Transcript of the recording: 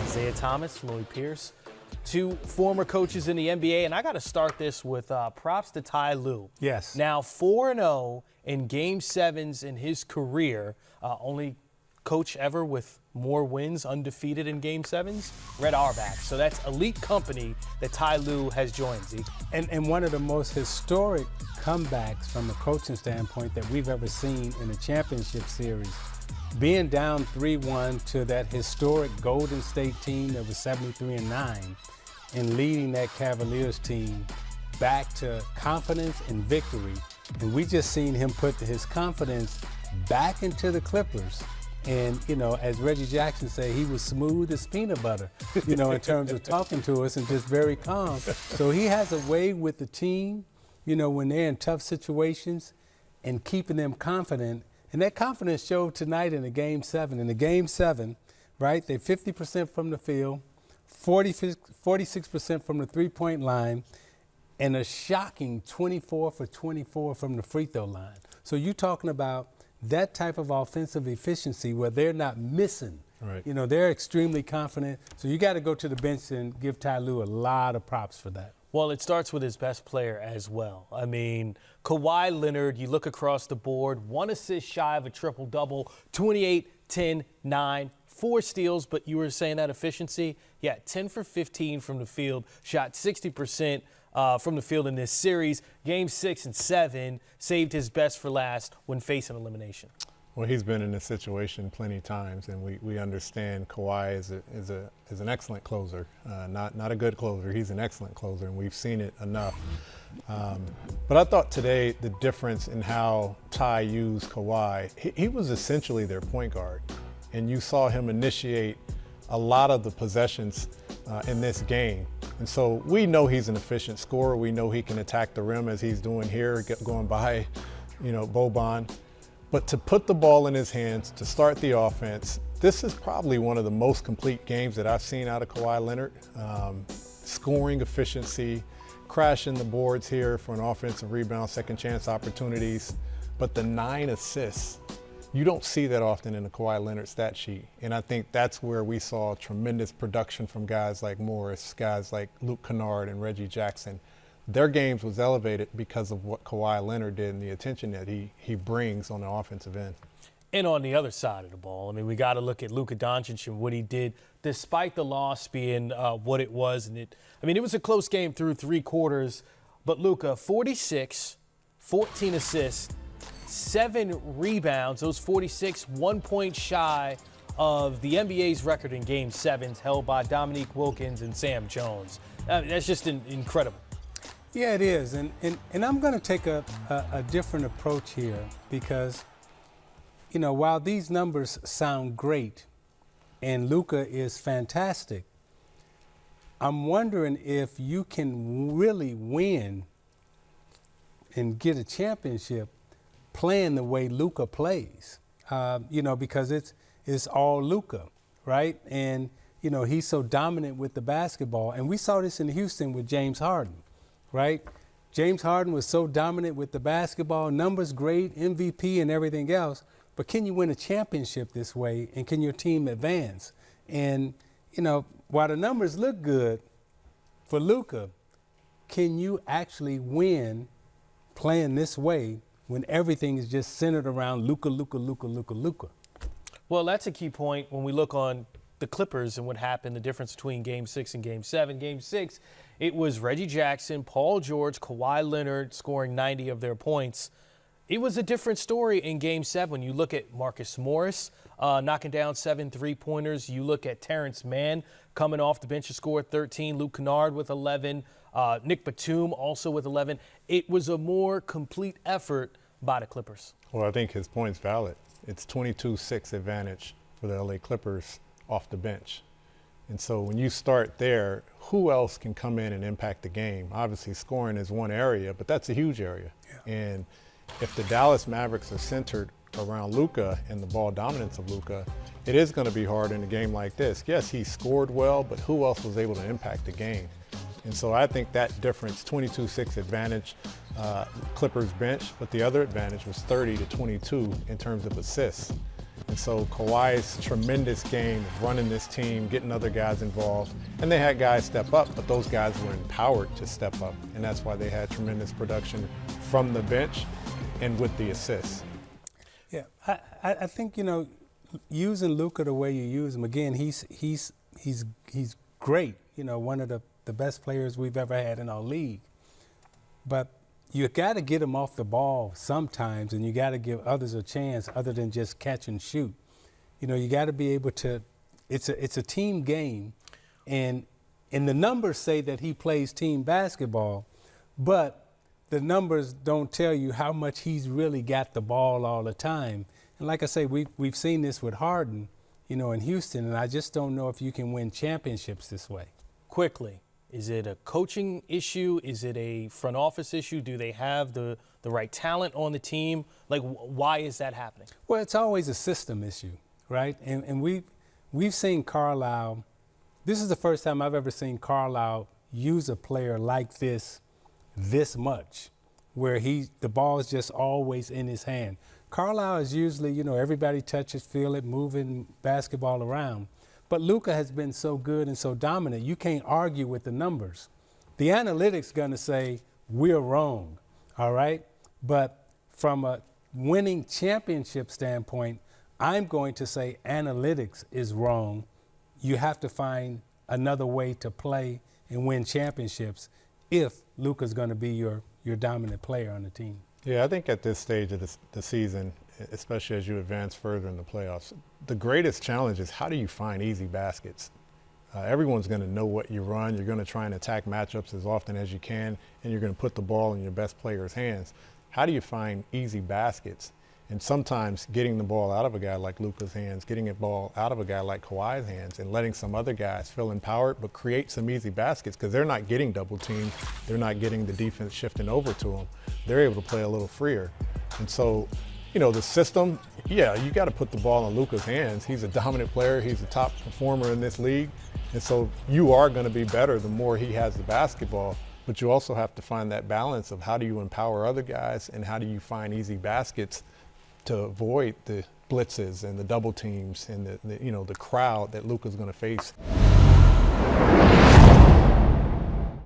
Isiah Thomas, Lloyd Pierce, two former coaches in the NBA, and I got to start this with props to Ty Lue. Yes. Now 4-0 in Game 7s in his career, only coach ever with more wins undefeated in Game 7s, Red Auerbach. So that's elite company that Ty Lue has joined, Zeke. And one of the most historic comebacks from a coaching standpoint that we've ever seen in a championship series. Being down 3-1 to that historic Golden State team that was 73-9 and leading that Cavaliers team back to confidence and victory. And we just seen him put his confidence back into the Clippers. And, you know, as Reggie Jackson said, he was smooth as peanut butter, you know, in terms of talking to us and just very calm. So he has a way with the team, you know, when they're in tough situations and keeping them confident. And that confidence showed tonight in the Game 7. In the Game 7, right, they're 50% from the field, 46% from the three-point line, and a shocking 24 for 24 from the free throw line. So you're talking about that type of offensive efficiency where they're not missing. Right. You know, they're extremely confident. So you got to go to the bench and give Ty Lue a lot of props for that. Well, it starts with his best player as well. I mean, Kawhi Leonard, you look across the board, 1 assist shy of a triple-double, 28, 10, 9, 4 steals, but you were saying that efficiency? Yeah, 10 for 15 from the field, shot 60% from the field in this series. Game 6 and 7, saved his best for last when facing elimination. Well, he's been in this situation plenty of times, and we understand Kawhi is an excellent closer, not a good closer. He's an excellent closer, and we've seen it enough. But I thought today the difference in how Ty used Kawhi, he was essentially their point guard, and you saw him initiate a lot of the possessions in this game. And so we know he's an efficient scorer. We know he can attack the rim as he's doing here, going by, you know, Boban. But to put the ball in his hands, to start the offense, this is probably one of the most complete games that I've seen out of Kawhi Leonard. Scoring efficiency, crashing the boards here for an offensive rebound, second chance opportunities. But the 9 assists, you don't see that often in the Kawhi Leonard stat sheet. And I think that's where we saw tremendous production from guys like Morris, guys like Luke Kennard and Reggie Jackson. Their games was elevated because of what Kawhi Leonard did and the attention that he brings on the offensive end. And on the other side of the ball, I mean, we got to look at Luka Doncic and what he did despite the loss being what it was. And it was a close game through 3 quarters. But Luka, 46, 14 assists, 7 rebounds. Those 46, 1 point shy of the NBA's record in Game 7s held by Dominique Wilkins and Sam Jones. That's just incredible. Yeah, it is. And I'm going to take a different approach here because, you know, while these numbers sound great and Luka is fantastic, I'm wondering if you can really win and get a championship playing the way Luka plays, you know, because it's all Luka, right? And, you know, he's so dominant with the basketball. And we saw this in Houston with James Harden. Right? James Harden was so dominant with the basketball, numbers great, MVP and everything else, but can you win a championship this way and can your team advance? And, you know, while the numbers look good for Luka, can you actually win playing this way when everything is just centered around Luka, Luka, Luka, Luka, Luka? Well, that's a key point when we look on the Clippers and what happened, the difference between Game 6 and Game 7. Game 6, it was Reggie Jackson, Paul George, Kawhi Leonard scoring 90 of their points. It was a different story in Game 7. You look at Marcus Morris knocking down 7 3-pointers. You look at Terrence Mann coming off the bench to score 13. Luke Kennard with 11. Nick Batum also with 11. It was a more complete effort by the Clippers. Well, I think his point's valid. It's 22-6 advantage for the LA Clippers off the bench. And so when you start there, who else can come in and impact the game? Obviously, scoring is one area, but that's a huge area. Yeah. And if the Dallas Mavericks are centered around Luka and the ball dominance of Luka, it is going to be hard in a game like this. Yes, he scored well, but who else was able to impact the game? And so I think that difference, 22-6 advantage, Clippers bench, but the other advantage was 30-22 in terms of assists. And so Kawhi's tremendous game of running this team, getting other guys involved, and they had guys step up, but those guys were empowered to step up, and that's why they had tremendous production from the bench and with the assists. Yeah, I think, you know, using Luka the way you use him, again, he's great, you know, one of the best players we've ever had in our league. But you got to get him off the ball sometimes, and you got to give others a chance other than just catch and shoot. You know, you got to be able to. It's a team game, and the numbers say that he plays team basketball, but the numbers don't tell you how much he's really got the ball all the time. And like I say, we've seen this with Harden, you know, in Houston, and I just don't know if you can win championships this way. Quickly, is it a coaching issue? Is it a front office issue? Do they have the right talent on the team? Like, why is that happening? Well, it's always a system issue, right? And we've seen Carlisle. This is the first time I've ever seen Carlisle use a player like this much, where the ball is just always in his hand. Carlisle is usually, you know, everybody touches, feel it, moving basketball around. But Luka has been so good and so dominant, you can't argue with the numbers. The analytics going to say we're wrong, all right? But from a winning championship standpoint, I'm going to say analytics is wrong. You have to find another way to play and win championships if Luka's going to be your dominant player on the team. Yeah, I think at this stage of the season, especially as you advance further in the playoffs, the greatest challenge is how do you find easy baskets? Everyone's going to know what you run. You're going to try and attack matchups as often as you can, and you're going to put the ball in your best player's hands. How do you find easy baskets? And sometimes getting the ball out of a guy like Luka's hands, getting a ball out of a guy like Kawhi's hands, and letting some other guys feel empowered but create some easy baskets because they're not getting double teamed. They're not getting the defense shifting over to them. They're able to play a little freer. And so, you know, the system, yeah, you got to put the ball in Luka's hands. He's a dominant player. He's a top performer in this league. And so you are going to be better the more he has the basketball. But you also have to find that balance of how do you empower other guys and how do you find easy baskets to avoid the blitzes and the double teams and the crowd that Luka's going to face.